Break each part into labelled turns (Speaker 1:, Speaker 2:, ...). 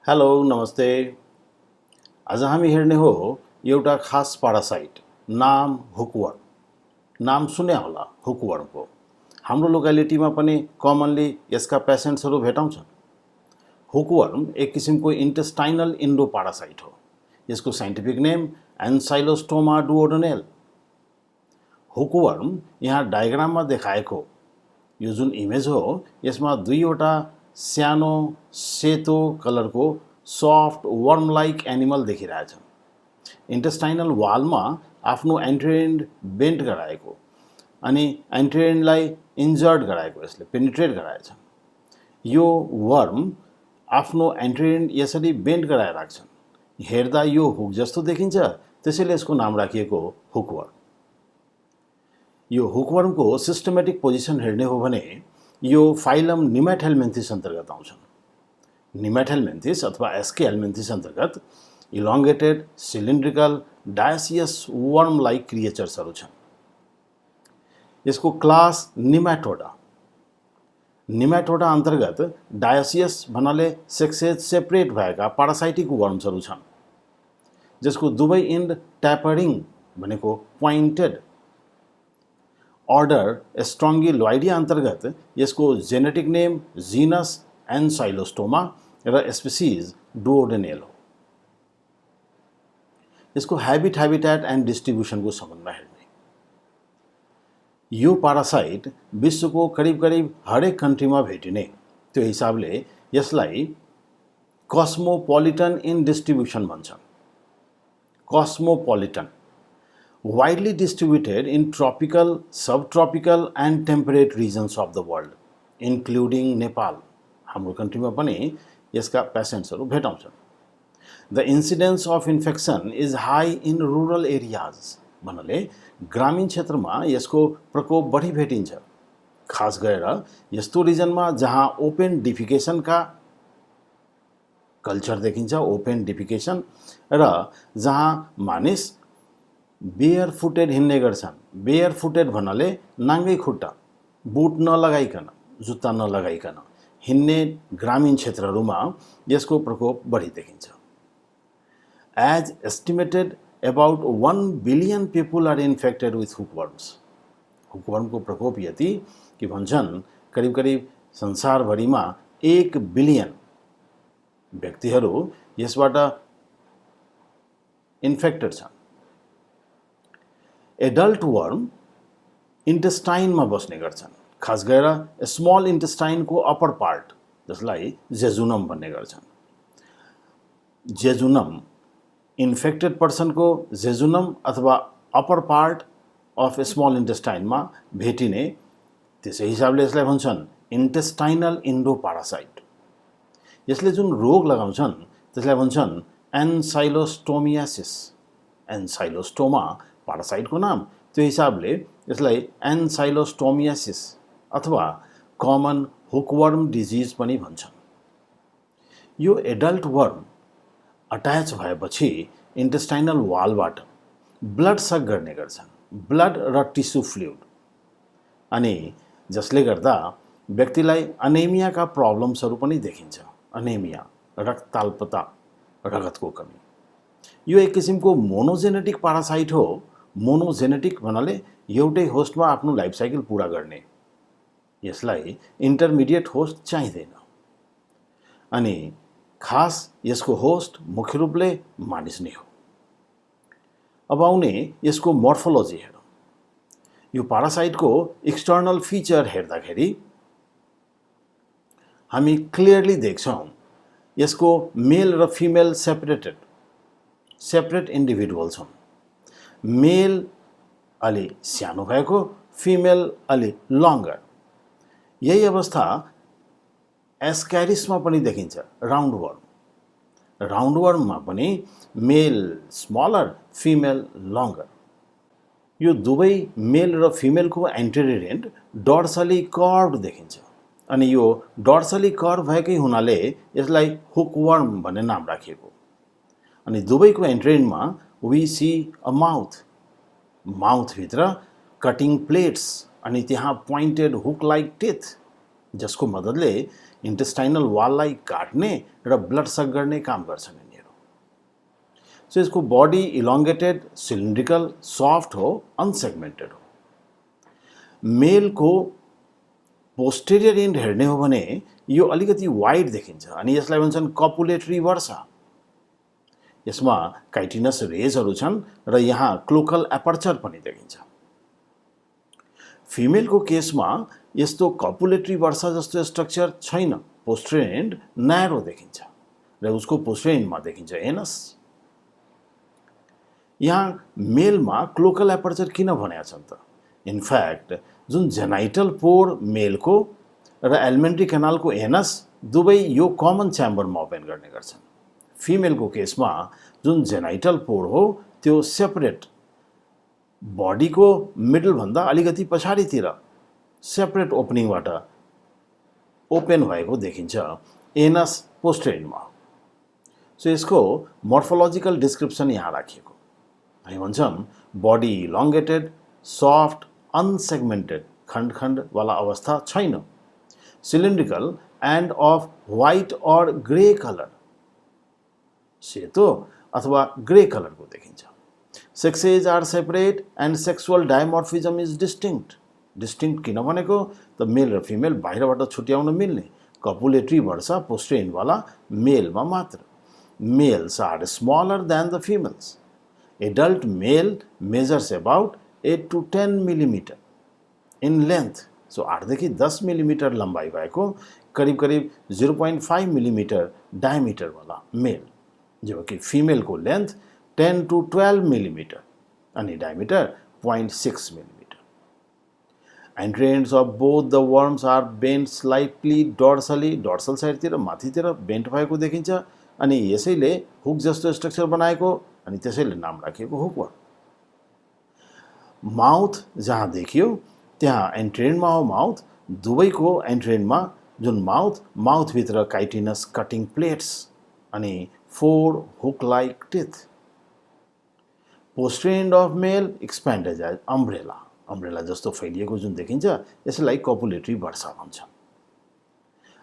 Speaker 1: Hello नमस्ते। आज हामी हेर्ने हो एउटा खास पारासाइट नाम हुकवर्म। नाम सुन्या होला हुकवर्मको। हाम्रो लोकालिटीमा पनि कमनली यसका पेसेन्ट्सहरू भेटाउँछन्। हुकवर्म एक किसिमको इन्टेस्टाइनल इन्डो पारासाइट हो। यसको साइन्टिफिक नेम एन्साइलोस्टोमा डुओडेनेल। हुकवर्म यहाँ डायग्राममा देखाएको यो जुन इमेज हो यसमा दुईवटा सानो सेतो कलरको सफ्ट वर्म लाइक एनिमल देखिरहेछ। इन्टेस्टाइनल वालमा आफ्नो एन्ट्री बेन्ट गराएको अनि एन्ट्री इन्जर्ड गराएको, यसले पेनिट्रेट गराएछ। यो वर्म आफ्नो एन्ट्री यसरी बेन्ट गराएर राख्छन्। हेर्दा यो हुक जस्तो देखिन्छ, त्यसैले यसको नाम राखिएको हुकवर्म। यो हुकवर्मको सिस्टमेटिक पोजिसन हेर्ने हो भने यो फाइलम निमेटहेलमिन्थिस अन्तर्गत आउँछन्। निमेटहेलमिन्थिस अथवा एस्के हेलमिन्थिस अन्तर्गत elongated cylindrical dioecious worm like क्रिएचर्सहरू छन्। यसको क्लास निमेटोडा। निमेटोडा अन्तर्गत डायसियस भन्नाले सेक्सेज सेपरेट भएका पारासाइटिक वर्म्सहरू छन्, जसको दुवै इन्ड ट्यापरिङ भनेको पोइन्टेड। अर्डर स्ट्रङ्गिलोइडिया अन्तर्गत यसको जेनेटिक नेम जिनस एन्साइलोस्टोमा र स्पेसिज डुओडेनेल हो। यसको हेबिटेट एन्ड डिस्ट्रिब्युसनको सम्बन्धमा हेर्ने, यो पारासाइट विश्वको करिब हरेक कन्ट्रीमा भेटिने, त्यो हिसाबले यसलाई कस्मोपोलिटन इन डिस्ट्रिब्युसन भन्छन्। Cosmopolitan, widely distributed in tropical, subtropical and temperate regions of the world, including Nepal. हाम्रो कन्ट्रीमा पनि यसका पेसेन्ट्सहरू भेटाउँछन्। The incidence of infection is high in rural areas. भन्नाले ग्रामीण क्षेत्रमा यसको प्रकोप बढी भेटिन्छ, खास गरेर यस्तो रिजनमा जहाँ ओपन डिफिकेसनका कल्चर देखिन्छ, ओपन डिफिकेसन, र जहाँ मानिस बेयर फुटेड हिँड्ने गर्छन्। बेयर फुटेड भन्नाले नाङ्गै खुट्टा, बुट नलगाइकन, जुत्ता नलगाइकन हिँड्ने ग्रामीण क्षेत्रहरूमा यसको प्रकोप बढी देखिन्छ। As estimated about 1 billion people are infected with hookworms. हुकवर्मको प्रकोप यति कि भन्छन् करिब संसारभरिमा 1 बिलियन व्यक्तिहरू यसबाट इन्फेक्टेड छन्। एडल्ट वर्म इन्टेस्टाइनमा बस्ने गर्छन्, खास गरेर स्मल इन्टेस्टाइनको अप्पर पार्ट, जसलाई जेजुनम भन्ने गर्छन्। जेजुनम इन्फेक्टेड पर्सनको जेजुनम अथवा अप्पर पार्ट अफ स्मल इन्टेस्टाइनमा भेटिने, त्यसै हिसाबले यसलाई भन्छन् इन्टेस्टाइनल इन्डो पारासाइट। यसले जुन रोग लगाउँछन् त्यसलाई भन्छन् एन्साइलोस्टोमियासिस। एन्साइलोस्टोमा पारासाइटको नाम, त्यो हिसाबले यसलाई एन्साइलोस्टोमियासिस अथवा कमन हुकवर्म डिजिज पनि भन्छन्। यो एडल्ट वर्म अट्याच भएपछि इन्टेस्टाइनल वालबाट ब्लड सक गर्ने गर्छन्, ब्लड र टिस्यु फ्लुइड, अनि जसले गर्दा व्यक्तिलाई अनेमियाका प्रब्लम्सहरू पनि देखिन्छ। अनेमिया, रक्तताल्पता, रगतको कमी। यो एक किसिमको मोनोजेनेटिक पारासाइट हो। मोनोजेनेटिक भन्नाले एउटै होस्टमा आफ्नो लाइफ साइकल पुरा गर्ने। यसलाई इन्टरमिडिएट होस्ट चाहिँदैन, अनि खास यसको होस्ट मुख्य रूपले मानिस नै हो। अब आउने यसको मोर्फोलोजी हेरौँ। यो पारासाइटको एक्सटर्नल फिचर हेर्दाखेरि हामी क्लियरली देख्छौँ यसको मेल र फिमेल सेपरेट इन्डिभिजुअल्स हुन्। मेल अलि सानो भएको, फिमेल अलि लङ्गर। यही अवस्था एस्क्यारिसमा पनि देखिन्छ, राउन्ड वर्म। राउन्ड वर्ममा पनि मेल स्मलर, फिमेल लङ्गर। यो दुवै मेल र फिमेलको एन्टेरियर एन्ड डर्सली कर्भ देखिन्छ, अनि यो डर्सली कर्भ भएकै हुनाले यसलाई हुकवर्म भन्ने नाम राखिएको। अनि दुवैको एन्ट्रेनमा वी सी अ माउथ। माउथभित्र कटिङ प्लेट्स अनि त्यहाँ पोइन्टेड हुक लाइक टिथ, जसको मद्दतले इन्टेस्टाइनल वाललाई काट्ने र ब्लड सक गर्ने काम गर्छन् यिनीहरू। सो यसको बडी इलोंगेटेड, सिलिन्ड्रिकल, सफ्ट हो, अनसेगमेन्टेड हो। मेलको पोस्टेरियर एन्ड हेर्ने हो भने यो अलिकति वाइड देखिन्छ अनि यसलाई भन्छन् कपुलेटरी वर्सा। यसमा काइटिनस रेजहरू छन् र यहाँ क्लोकल एपर्चर पनि देखिन्छ। फिमेलको केसमा यस्तो कपुलेटरी वर्सा जस्तो स्ट्रक्चर छैन, पोस्टेरियर एन्ड न्यारो देखिन्छ र उसको पोस्टेरियर एन्डमा देखिन्छ एनस। यहाँ मेलमा क्लोकल एपर्चर किन भनेका छन् त? इनफ्याक्ट जुन जेनाइटल पोर मेलको र एलिमेन्ट्री क्यानालको एनस दुवै यो कमन च्याम्बरमा ओपन गर्ने गर्छन्। फिमेलको केसमा जुन जेनाइटल पोर हो त्यो सेपरेट बडीको मिडलभन्दा अलिकति पछाडितिर सेपरेट ओपनिङबाट ओपन भएको देखिन्छ एनस पोस्टेरियरमा। सो यसको मोर्फोलोजिकल डिस्क्रिप्सन यहाँ राखिएको। हामी भन्छौँ बडी इलोंगेटेड, सफ्ट, अनसेगमेन्टेड, खण्ड खण्डवाला अवस्था छैन, सिलिन्ड्रिकल एन्ड अफ व्हाइट और ग्रे कलर, सेतो अथवा ग्रे कलरको देखिन्छ। Sexes are separate and sexual dimorphism is distinct. Distinct किन भनेको त मेल र फिमेल बाहिरबाट छुट्याउन मिल्ने, कपुलेटरी वर्सा पोस्टेरियनवाला मेलमा मात्र। Males are smaller than the females. Adult male measures about 8 to 10 millimetre in length. So 8 देखि 10 मिलिमिटर लम्बाइ भएको करिब करिब 0.5 मिलिमिटर डायमिटरवाला मेल, जबकि फिमेलको लेन्थ 10 to 12 मिलिमिटर अनि diameter 0.6 millimetre. Anterior ends of both the worms are bent slightly dorsally, dorsal साइडतिर माथितिर बेन्ट भएको देखिन्छ अनि यसैले हुक जस्तो स्ट्रक्चर बनाएको अनि त्यसैले नाम राखिएको हुकवर्म। माउथ जहाँ देखियो त्यहाँ एन्ट्रेनमा हो माउथ, दुवैको एन्ट्रेनमा जुन माउथभित्र काइटिनस कटिङ प्लेट्स अनि 4 hook like teeth. Posterior end of male expanded as umbrella, umbrella जस्तो फैलिएको जुन देखिन्छ यसलाई कपुलेटरी वर्सा भन्छ।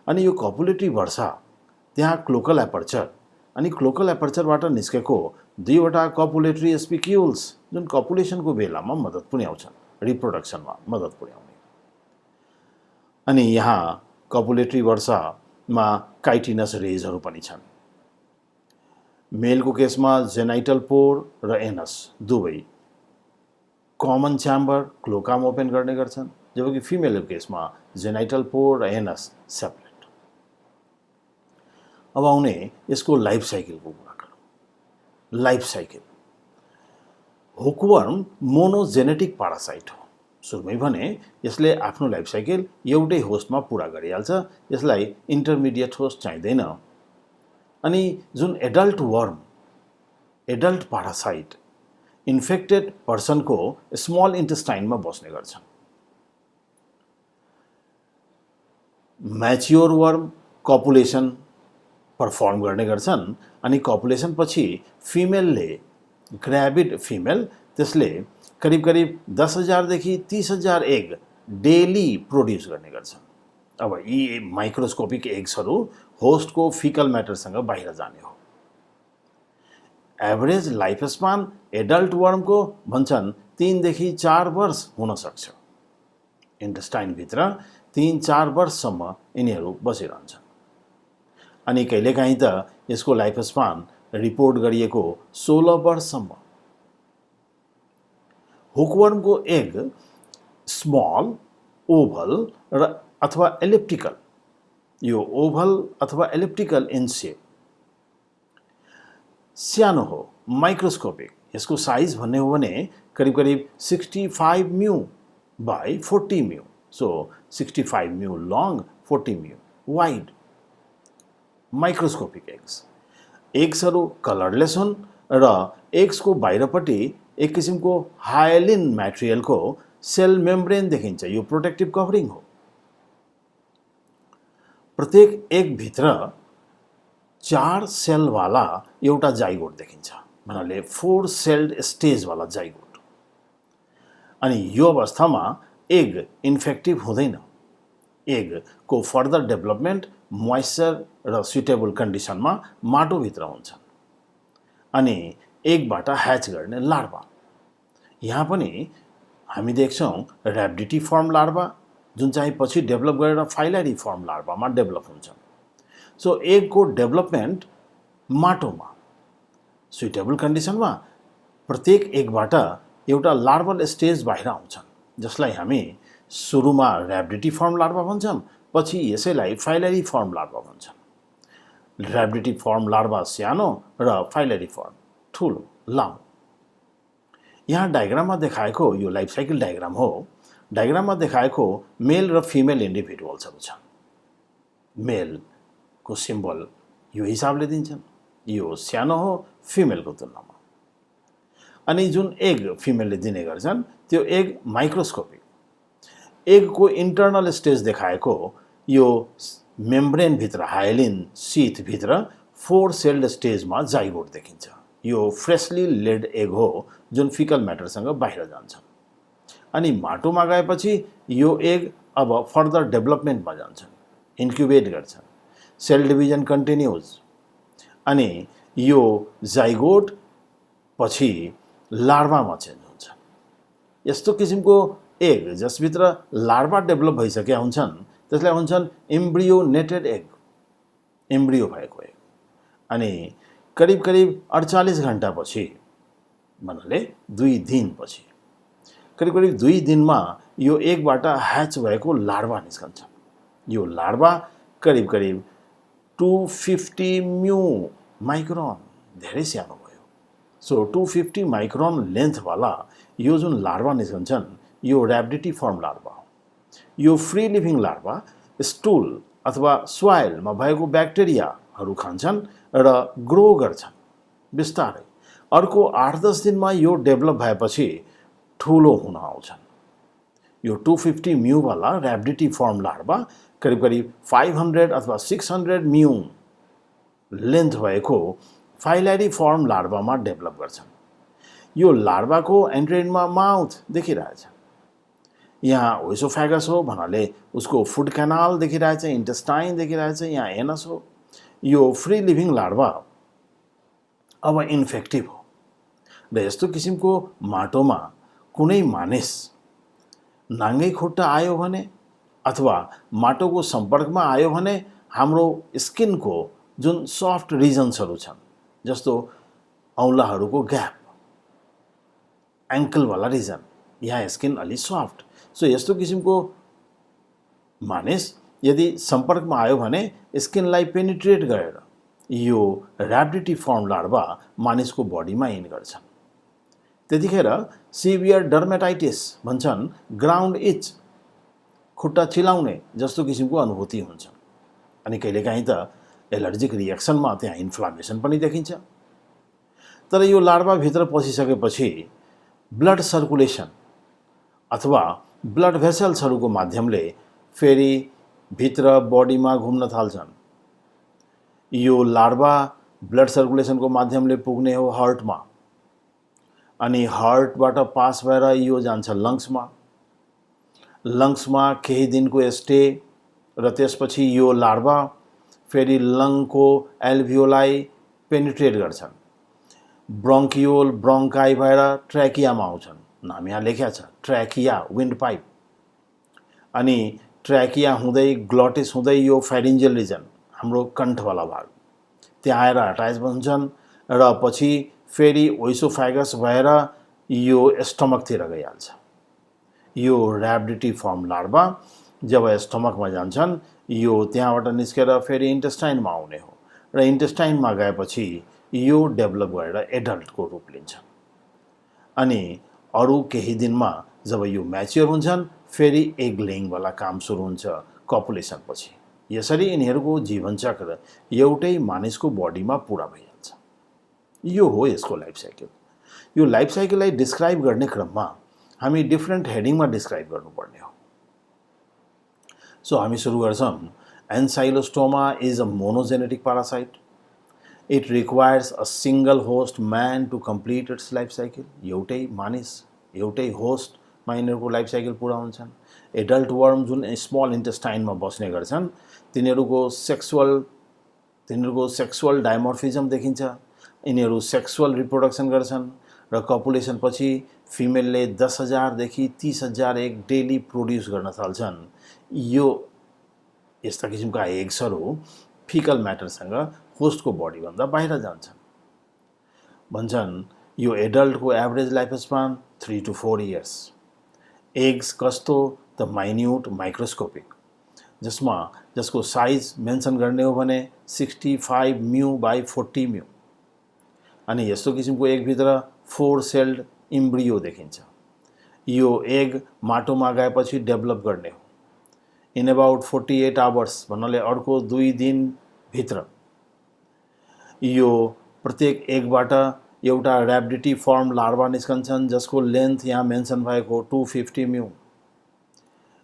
Speaker 1: अनि यो कपुलेटरी वर्सा त्यहाँ क्लोकल एपर्चर अनि क्लोकल एपर्चरबाट निस्केको दुईवटा कपुलेटरी स्पिक्युल्स जुन कपुलेसनको बेलामा मद्दत पुर्याउँछन्, रिप्रोडक्सनमा मद्दत पुर्याउने। अनि यहाँ कपुलेटरी वर्सामा काइटिनस रेजहरू पनि छन्। मेलको केसमा जेनाइटल पोर र एनस दुवै कमन च्याम्बर क्लोकाम ओपन गर्ने गर्छन्, जबकि फिमेलको केसमा जेनाइटल पोर र एनस सेपरेट। अब आउने यसको लाइफ साइकलको कुरा गरौँ। Life cycle, hookworm monogenetic parasite हो। सुरुमै भने यसले आफ्नो लाइफ साइकल एउटै होस्टमा पुरा गरिहाल्छ, यसलाई इन्टरमिडिएट होस्ट चाहिँदैन। अनि जुन adult worm, adult parasite infected पर्सनको स्मल इन्टेस्टाइनमा बस्ने गर्छन्। म्याच्योर वर्म कपुलेसन पर्फर्म गर्ने गर्छन् अनि कपुलेसन पछि फिमेलले, ग्राभिड फिमेल, त्यसले करिब करिब 10,000 देखि 30,000 एग डेली प्रोड्युस गर्ने गर्छन्। अब यी माइक्रोस्कोपिक एग्सहरू होस्टको फिकल म्याटरसँग बाहिर जाने हो। एभरेज लाइफ स्पान एडल्ट वर्मको भन्छन् 3 देखि 4 वर्ष हुन सक्छ। इन्टेस्टाइनभित्र 3-4 वर्षसम्म यिनीहरू बसिरहन्छन्। अनि कहिलेकाहीँ त यसको लाइफ स्पान रिपोर्ट गरिएको 16 वर्षसम्म। हुकवर्मको एग स्मल, ओभल र अथवा एलिप्टिकल, यो ओभल अथवा एलिप्टिकल इन सेप, सानो हो, माइक्रोस्कोपिक। यसको साइज भन्ने हो भने करिब करिब 65 mu by 40 mu. So 65 mu long, 40 mu wide. Microscopic eggs, एग्सहरू कलरलेस हुन् र एग्सको बाहिरपट्टि एक किसिमको हायलिन म्याटेरियलको सेल मेम्ब्रेन देखिन्छ। यो प्रोटेक्टिभ कभरिङ हो। प्रत्येक एगभित्र 4 सेलवाला एउटा जाइगोट देखिन्छ, भन्नाले 4 सेल्ड स्टेजवाला जाइगोट। अनि यो अवस्थामा एग इन्फेक्टिभ हुँदैन। एगको फर्दर डेभलपमेन्ट मोइस्चर र सुटेबल कन्डिसनमा माटोभित्र हुन्छन् अनि एगबाट ह्याच गर्ने लार्भा। यहाँ पनि हामी देख्छौँ ऱ्याबिडिटी फर्म लार्भा जुन चाहिँ पछि डेभलप गरेर फाइलरी फर्म लार्भामा डेभलप हुन्छन्। सो एगको डेभलपमेन्ट माटोमा सुइटेबल कन्डिसनमा प्रत्येक एगबाट एउटा लार्भल स्टेज बाहिर आउँछन् जसलाई हामी सुरुमा ऱ्याबिडिटी फर्म लार्भा भन्छौँ, पछि यसैलाई फाइलरी फर्म लार्भा भन्छन्। ऱ्याबिडिटी फर्म लार्भा सानो र फाइलरी फर्म ठुलो लामो। यहाँ डायग्राममा देखाएको यो लाइफ साइकल डायग्राम हो। डायग्राममा देखाएको मेल र फिमेल इन्डिभिजुअल्सहरू छन्। मेलको सिम्बल यो हिसाबले दिन्छन्, यो सानो हो फिमेलको तुलनामा। अनि जुन एग फिमेलले दिने गर्छन् त्यो एग माइक्रोस्कोपिक। एगको इन्टर्नल स्टेज देखाएको यो मेम्ब्रेनभित्र हाइलिन सिथभित्र 4 सेल्ड स्टेजमा जाइगोट देखिन्छ। यो फ्रेसली लेड एग हो जुन फिकल म्याटरसँग बाहिर जान्छ अनि माटोमा गएपछि यो एग अब फर्दर डेभलपमेन्टमा जान्छन्, इन्क्युबेट गर्छन्, सेल डिभिजन कन्टिन्युज अनि यो जाइगोट पछि लार्भामा चेन्ज हुन्छ। यस्तो किसिमको एग जसभित्र लार्भा डेभलप भइसकेका हुन्छन् त्यसलाई भन्छन् इम्ब्रियोनेटेड एग, इम्ब्रियो भएको एग। अनि करिब करिब 48 घन्टापछि भन्नाले 2 दिनपछि करिब करिब 2 दिनमा यो एगबाट ह्याच भएको लार्भा निस्कन्छ। यो लार्भा करिब करिब 250 म्यू माइक्रोन, धेरै सानो भयो। सो 250 माइक्रोन लेन्थवाला यो जुन लार्भा निस्कन्छन् यो ऱ्याबिडिटी फर्म लार्भा हो। यो फ्री लिभिङ लार्भा स्टुल अथवा सोइलमा भएको ब्याक्टेरियाहरू खान्छन् र ग्रो गर्छन् बिस्तारै। अर्को 8-10 दिनमा यो डेभलप भएपछि ठुलो हुन आउँछन्। यो 250 म्यूवाला ऱ्याबिडिटी फर्म लार्भा करिब करिब 500 अथवा 600 म्यू लेन्थ भएको फाइलरी फर्म लार्भामा डेभलप गर्छन्। यो लार्भाको एन्ट्रेनमा माउथ देखिरहेछ। यहाँ ओइसोफेगस हो भन्नाले उसको फुड क्यानाल देखिरहेछ, इन्टेस्टाइन देखिरहेछ, यहाँ एनस हो। यो फ्री लिभिङ लार्भा अब इन्फेक्टिभ हो र यस्तो किसिमको माटोमा कुनै मानिस नाङ्गै खुट्टा आयो भने अथवा माटोको सम्पर्कमा आयो भने हाम्रो स्किनको जुन सफ्ट रिजन्सहरू छन् जस्तो औँलाहरूको ग्याप, एङ्कलवाला रिजन, यहाँ स्किन अलि सफ्ट। सो यस्तो किसिमको मानिस यदि सम्पर्कमा आयो भने स्किनलाई पेनिट्रेट गरेर यो ऱ्याबिडिटी फर्म लार्भा मानिसको बडीमा इन गर्छन्। त्यतिखेर सिभियर डर्मेटाइटिस भन्छन्, ग्राउन्ड इच, खुट्टा चिलाउने जस्तो किसिमको अनुभूति हुन्छ अनि कहिलेकाहीँ त एलर्जिक रिएक्सनमा त्यहाँ इन्फ्लामेसन पनि देखिन्छ। तर यो लार्भाभित्र पसिसकेपछि ब्लड सर्कुलेसन अथवा ब्लड भेसल्सहरूको माध्यमले फेरि भित्र बडीमा घुम्न थाल्छन्। यो लार्भा ब्लड सर्कुलेसनको माध्यमले पुग्ने हो हार्टमा अनि हार्टबाट पास भएर यो जान्छ लङ्समा। लङ्समा केही दिनको स्टे र त्यसपछि यो लार्भा फेरि लङको एल्भियोलाई पेनिट्रेट गर्छन्। ब्रोङ्कियोल ब्रोङ्काई भएर ट्र्याकियामा आउँछन्। नाम यहाँ लेख्या छ, ट्र्याकिया, विन्ड पाइप। अनि ट्र्याकिया हुँदै ग्लटिस हुँदै यो फेरिन्जियल रिजन, हाम्रो कण्ठवाला भाग, त्यहाँ आएर अट्याच हुन्छन् र पछि फेरि ओइसोफेगस भएर यो स्टमकतिर गइहाल्छ। यो ऱ्याबिडिटी फर्म लार्भा जब स्टमकमा जान्छन् यो त्यहाँबाट निस्केर फेरि इन्टेस्टाइनमा आउने हो र इन्टेस्टाइनमा गएपछि यो डेभलप गरेर एडल्टको रूप लिन्छ अनि अरू केही दिनमा जब यो म्याच्योर हुन्छन् फेरि एग लेइङवाला काम सुरु हुन्छ कपुलेसन पछि। यसरी यिनीहरूको जीवनचक्र एउटै मानिसको बडीमा पुरा भइहाल्छ। यो हो यसको लाइफ साइकल। यो लाइफ साइकललाई डिस्क्राइब गर्ने क्रममा हामी डिफ्रेन्ट हेडिङमा डिस्क्राइब गर्नुपर्ने हो। सो हामी सुरु गर्छौँ। Ancylostoma is a monogenetic parasite. It requires a single host man to complete its life cycle. एउटै मानिस, एउटै होस्ट मा यिनीहरूको लाइफ साइकल पुरा हुन्छन्। एडल्ट वर्म जुन स्मल इन्टेस्टाइनमा बस्ने गर्छन् तिनीहरूको सेक्सुअल डाइमोर्फिजम देखिन्छ। यिनीहरू सेक्सुअल रिप्रोडक्सन गर्छन् र कपुलेसन पछि फिमेलले 10,000 देखि 30,000 एग डेली प्रोड्युस गर्न थाल्छन्। यो यस्ता किसिमका एग्सहरू फिकल म्याटरसँग होस्टको बडीभन्दा बाहिर जान्छन्। भन्छन् यो एडल्टको average life span 3 to 4 years. Eggs कस्तो त माइन्युट माइक्रोस्कोपिक, जसको साइज मेन्सन गर्ने हो भने 65 म्यू बाई 40 म्यू। अनि यस्तो किसिमको एगभित्र 4 सेल्ड इम्ब्रियो देखिन्छ। यो एग माटोमा गएपछि डेभलप गर्ने हो। इन अबाउट 48 आवर्स भन्नाले अर्को 2 दिनभित्र यो प्रत्येक एगबाट एउटा ऱ्याबिडिटी फर्म लार्भा निस्कन्छन् जसको लेन्थ यहाँ मेन्सन भएको 250 म्यू।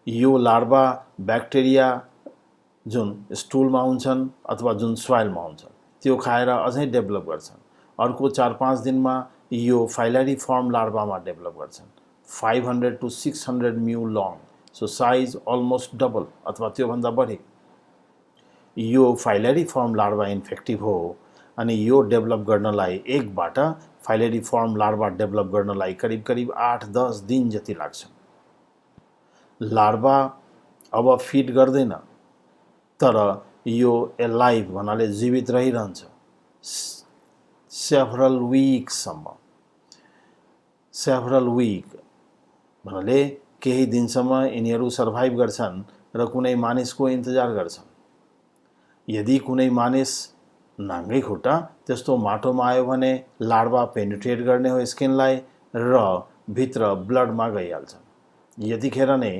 Speaker 1: यो लार्भा ब्याक्टेरिया जुन स्टुलमा हुन्छन् अथवा जुन सोइलमा हुन्छन् त्यो खाएर अझै डेभलप गर्छन्। अर्को 4-5 दिनमा यो फाइलरी फर्म लार्भामा डेभलप गर्छन्। 500 to 600 mu long, so size almost double अथवा त्योभन्दा बढी। यो फाइलरी फर्म लार्भा इन्फेक्टिभ हो अनि यो डेभलप गर्नलाई एगबाट फाइलरी फर्म लार्भा डेभलप गर्नलाई करिब 8-10 दिन जति लाग्छ। लार्भा अब फिड गर्दैन तर यो एलाइभ भन्नाले जीवित रहिरहन्छ सेभरल विकसम्म। सेभरल विक भन्नाले केही दिनसम्म यिनीहरू सर्भाइभ गर्छन् र कुनै मानिसको इन्तजार गर्छन्। यदि कुनै मानिस नाङ्गै खुट्टा त्यस्तो माटोमा आयो भने लार्भा पेनिट्रेट गर्ने हो स्किनलाई र भित्र ब्लडमा गइहाल्छन्। यतिखेर नै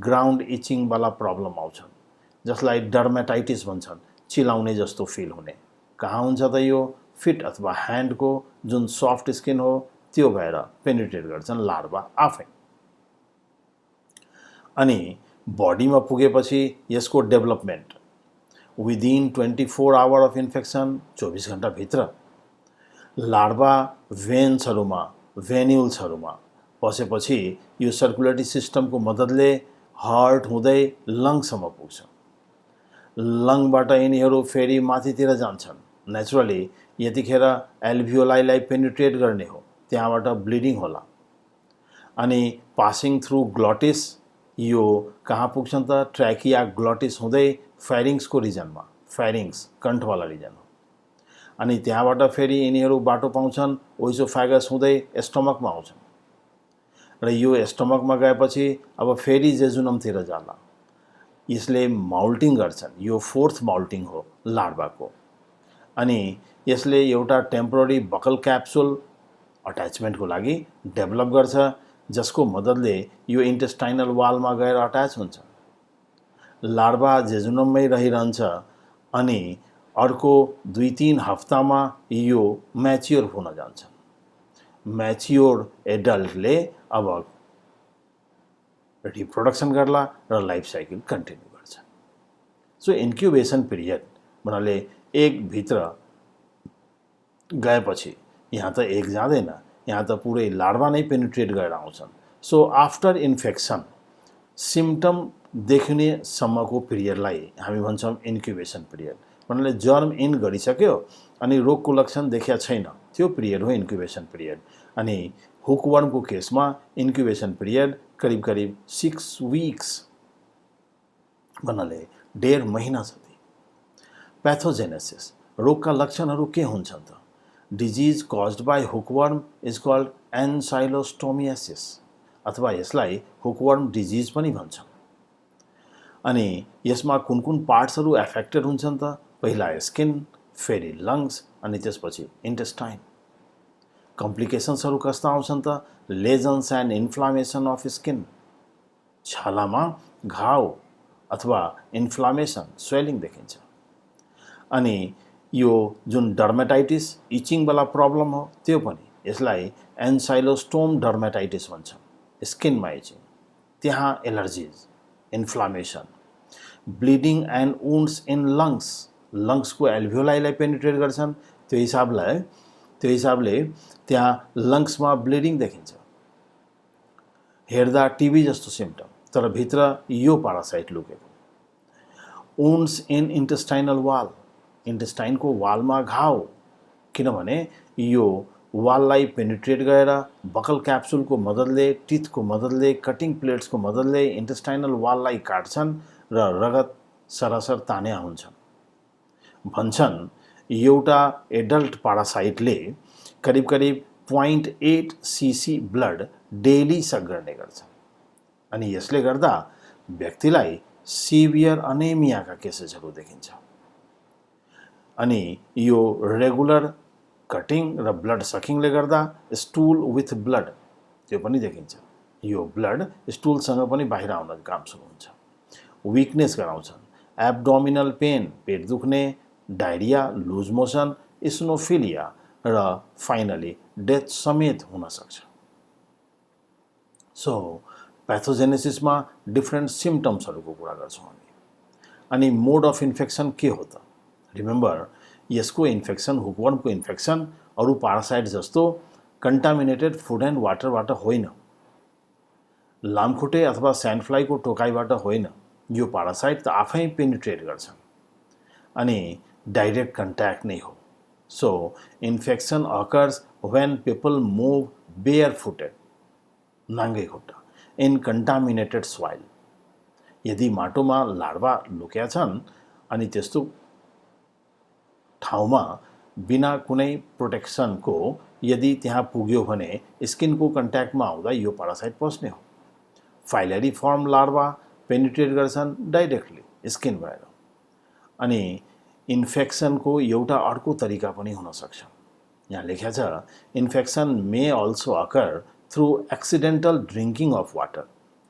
Speaker 1: ग्राउन्ड इचिङवाला प्रब्लम आउँछन् जसलाई डर्मेटाइटिस भन्छन्, चिलाउने जस्तो फिल हुने। कहाँ हुन्छ त यो? फिट अथवा ह्यान्डको जुन सफ्ट स्किन हो त्यो गएर पेनिट्रेट गर्छन् लार्भा आफै। अनि बडीमा पुगेपछि यसको development within 24 hour of infection 24 घण्टाभित्र लार्भा भेन्युल्सहरूमा पसेपछि यो सर्कुलेटरी सिस्टमको मद्दतले हार्ट हुँदै लङसम्म पुग्छ। लङबाट यिनीहरू फेरि माथितिर जान्छन्। नेचुरली यतिखेर एल्भियोलाईलाई पेनिट्रेट गर्ने हो, त्यहाँबाट ब्लिडिङ होला। अनि पासिङ थ्रु ग्लटिस यो कहाँ पुग्छन् त? ट्र्याकिया ग्लटिस हुँदै फेरिङ्सको रिजनमा, फेरिङ्स कण्ठवाला रिजन हो। अनि त्यहाँबाट फेरि यिनीहरू बाटो पाउँछन् ओइसोफेगस हुँदै एस्टोमकमा आउँछन् र यो एस्टोमकमा गएपछि अब फेरि जेजुनमतिर जाला। यसले माउल्टिङ गर्छन्, यो 4th माउल्टिङ हो लार्भाको। अनि यसले एउटा टेम्पोररी बकल क्याप्सुल अट्याचमेन्टको लागि डेभलप गर्छ जसको मद्दतले यो इन्टेस्टाइनल वालमा गएर अट्याच हुन्छ। लार्भा जेजुनममै रहिरहन्छ अनि अर्को 2-3 हप्तामा यो म्याच्योर हुन जान्छ। म्याच्योर एडल्टले अब रिप्रोडक्सन गर्ला र लाइफ साइकल कन्टिन्यू गर्छ। सो इन्क्युबेसन पिरियड भन्नाले एगभित्र गएपछि यहाँ त एग जाँदैन, यहाँ त पुरै लार्भा नै पेनिट्रेट गरेर आउँछन्। सो आफ्टर इन्फेक्सन सिम्पटम देखिने सम्मको पिरियडलाई हामी भन्छौँ इन्क्युबेसन पिरियड। भन्नाले जर्म इन गरिसक्यो अनि रोगको लक्षण देखिया छैन, त्यो पिरियड हो इन्क्युबेसन पिरियड। अनि हुकवर्मको केसमा इन्क्युबेसन पिरियड करिब 6 वीक्स भन्नाले 1.5 महिना जति। पैथोजेनेसिस रोगका लक्षणहरू के हुन्छन् त? Disease caused by hookworm is called ancylostomiasis अथवा यसलाई हुकवर्म डिजिज पनि भन्छन्। अनि यसमा कुन पार्ट्सहरू एफेक्टेड हुन्छन् त? पहिला स्किन, फेरि लङ्स अनि त्यसपछि इन्टेस्टाइन। कम्प्लिकेसन्सहरू कस्ता आउँछन् त? Lesions and inflammation of skin, छालामा घाउ अथवा इन्फ्लामेसन स्वेलिङ देखिन्छ। अनि यो जुन डर्मेटाइटिस इचिङवाला प्रब्लम हो त्यो पनि, यसलाई एन्साइलोस्टोम डर्मेटाइटिस भन्छ। स्किनमा इचिङ, त्यहाँ allergies, inflammation, bleeding and wounds in lungs, लङ्सको एल्भियोलाईलाई पेनिट्रेट गर्छन्, त्यो हिसाबले त्यहाँ लङ्समा ब्लिडिङ देखिन्छ। हेर्दा टिबी जस्तो सिम्टम तर भित्र यो पारासाइट लुकेको। वुन्ड्स इन इन्टेस्टाइनल वाल, इन्टेस्टाइनको वालमा घाउ, किनभने यो वाललाई पेनिट्रेट गरेर बकल क्याप्सुलको मद्दतले, टिथको मद्दतले, कटिङ प्लेट्सको मद्दतले इन्टेस्टाइनल वाललाई काट्छन् र रगत सरासर तान्या हुन्छन्। भन्छन् एउटा एडल्ट पारासाइटले करिब करिब 0.8 cc ब्लड डेली सक गर्ने गर्छ अनि यसले गर्दा व्यक्तिलाई सिभियर अनेमियाका केसेसहरू देखिन्छ। अनि यो रेगुलर कटिङ र ब्लड सकिङले गर्दा स्टुल विथ ब्लड त्यो पनि देखिन्छ। यो ब्लड स्टुलसँग पनि बाहिर आउन काम सुरु हुन्छ। विकनेस गराउँछन्, एब्डोमिनल पेन, पेट दुख्ने, डायरिया, लुज मोसन, इस्नोफिलिया र फाइनली डेथ समेत हुन सक्छ। सो पैथोजेनेसिसमा डिफ्रेन्ट सिम्टम्सहरूको कुरा गर्छौँ हामी। अनि मोड अफ इन्फेक्सन के हो त? रिमेम्बर यसको इन्फेक्सन, हुकवर्मको इन्फेक्सन अरू पारासाइट जस्तो कन्टामिनेटेड फुड एन्ड वाटरबाट होइन, लामखुट्टे अथवा स्यान्डफ्लाईको टोकाइबाट होइन। यो पारासाइट त आफै पेनिट्रेट गर्छन् अनि डाइरेक्ट कन्ट्याक्ट नै हो। So infection occurs when people move bare footed, नाङ्गै खुट्टा, इन कन्टामिनेटेड सोइल। यदि माटोमा लार्वा लुक्या छन् अनि त्यस्तो ठाउँमा बिना कुनै प्रोटेक्सनको यदि त्यहाँ पुग्यो भने स्किनको कन्ट्याक्टमा आउँदा यो पारासाइट पस्ने हो। फाइलरी फर्म लार्वा पेनिट्रेट गर्छन् डाइरेक्टली स्किन भएर। अनि इन्फेक्सनको एउटा अर्को तरिका पनि हुन सक्छ। यहाँ लेख्या छ, infection may also occur through accidental drinking of water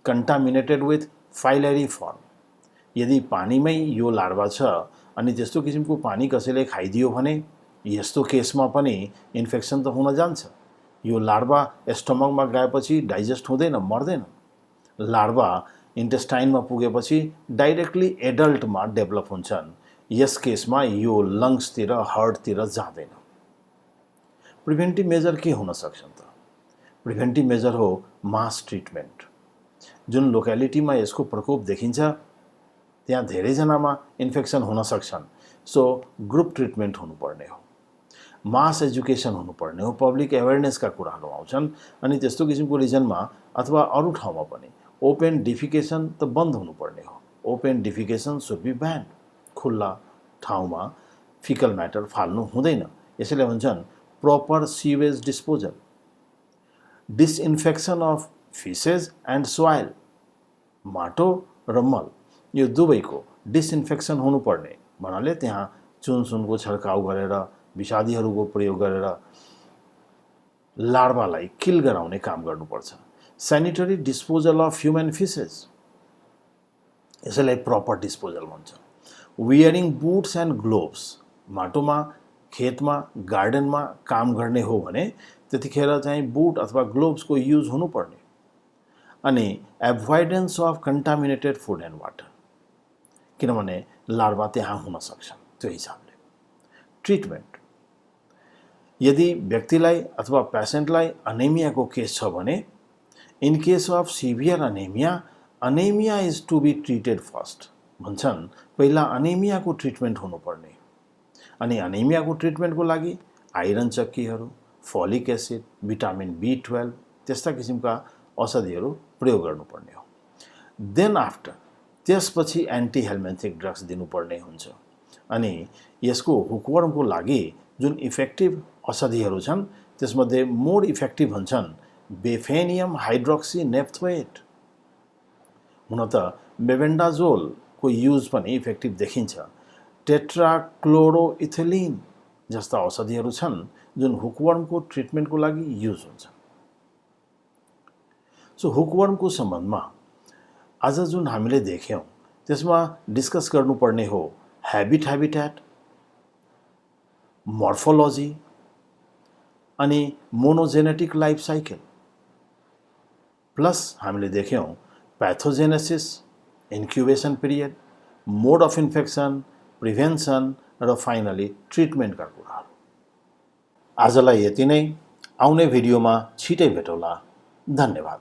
Speaker 1: contaminated with filariform. यदि पानीमै यो लार्वा छ अनि त्यस्तो किसिमको पानी कसैले खाइदियो भने यस्तो केसमा पनि इन्फेक्सन त हुन जान्छ। यो लार्वा स्टमकमा गएपछि डाइजेस्ट हुँदैन, मर्दैन। लार्वा इन्टेस्टाइनमा पुगेपछि डाइरेक्टली एडल्टमा डेभलप हुन्छन्। यस केसमा यो लङ्सतिर, हार्टतिर जाँदैन। प्रिभेन्टिभ मेजर के हुन सक्छन् त? प्रिभेन्टिभ मेजर हो मास ट्रिटमेन्ट। जुन लोकेलिटीमा यसको प्रकोप देखिन्छ त्यहाँ धेरैजनामा इन्फेक्सन हुन सक्छन्। सो ग्रुप ट्रिटमेन्ट हुनुपर्ने हो, मास एजुकेसन हुनुपर्ने हो, पब्लिक एवेरनेसका कुराहरू आउँछन्। अनि त्यस्तो किसिमको रिजनमा अथवा अरू ठाउँमा पनि ओपन डिफिकेसन त बन्द हुनुपर्ने हो। Open defecation should be banned. खुल्ला ठाउँमा फिकल म्याटर फाल्नु हुँदैन। यसैले भन्छन् proper sewage disposal, disinfection of faeces and soil. माटो र मल यो दुवैको डिसइन्फेक्सन हुनुपर्ने भन्नाले त्यहाँ चुनसुनको छड्काउ गरेर, विषादीहरूको प्रयोग गरेर लार्वालाई किल गराउने काम गर्नुपर्छ। Sanitary disposal of human faeces, यसैलाई प्रपर डिस्पोजल भन्छ। वियरिङ बुट्स एन्ड ग्लोभ्स, माटोमा, खेतमा, गार्डनमा काम गर्ने हो भने त्यतिखेर चाहिँ बुट अथवा ग्लोभ्सको युज हुनुपर्ने। अनि avoidance of contaminated food and water, किनभने लार्वा त्यहाँ हुन सक्छन्। त्यो हिसाबले ट्रिटमेन्ट, यदि व्यक्तिलाई अथवा पेसेन्टलाई अनेमियाको केस छ भने in case of severe anaemia, anaemia is to be treated first. भन्छन् पहिला अनेमियाको ट्रिटमेन्ट हुनुपर्ने। अनि अनेमियाको ट्रिटमेन्टको लागि आइरन चक्कीहरू, फोलिक एसिड, भिटामिन B12 त्यस्ता किसिमका औषधिहरू प्रयोग गर्नुपर्ने हो। देन आफ्टर त्यसपछि एन्टी हेल्मेन्थिक ड्रग्स दिनुपर्ने हुन्छ। अनि यसको हुकवर्मको लागि जुन इफेक्टिभ औषधिहरू छन् त्यसमध्ये मोर इफेक्टिभ हुन्छन् बेफेनियम हाइड्रोक्सी नेप्थोएट। हुन त मेबेन्डाजोलको युज पनि इफेक्टिभ देखिन्छ। टेट्राक्लोरोइथिलिन जस्ता औषधिहरू छन् जुन हुकवर्मको ट्रिटमेन्टको लागि युज हुन्छ। सो हुकवर्मको सम्बन्धमा आज जुन हामीले देख्यौँ त्यसमा डिस्कस गर्नुपर्ने हो हेबिटेट, मोर्फोलोजी अनि मोनोजेनेटिक लाइफ साइकल। प्लस हामीले देख्यौँ pathogenesis, incubation period, mode of infection, prevention र फाइनली ट्रिटमेन्टका कुराहरू। आजलाई यति नै। आउने भिडियोमा छिटै भेटौँला। धन्यवाद।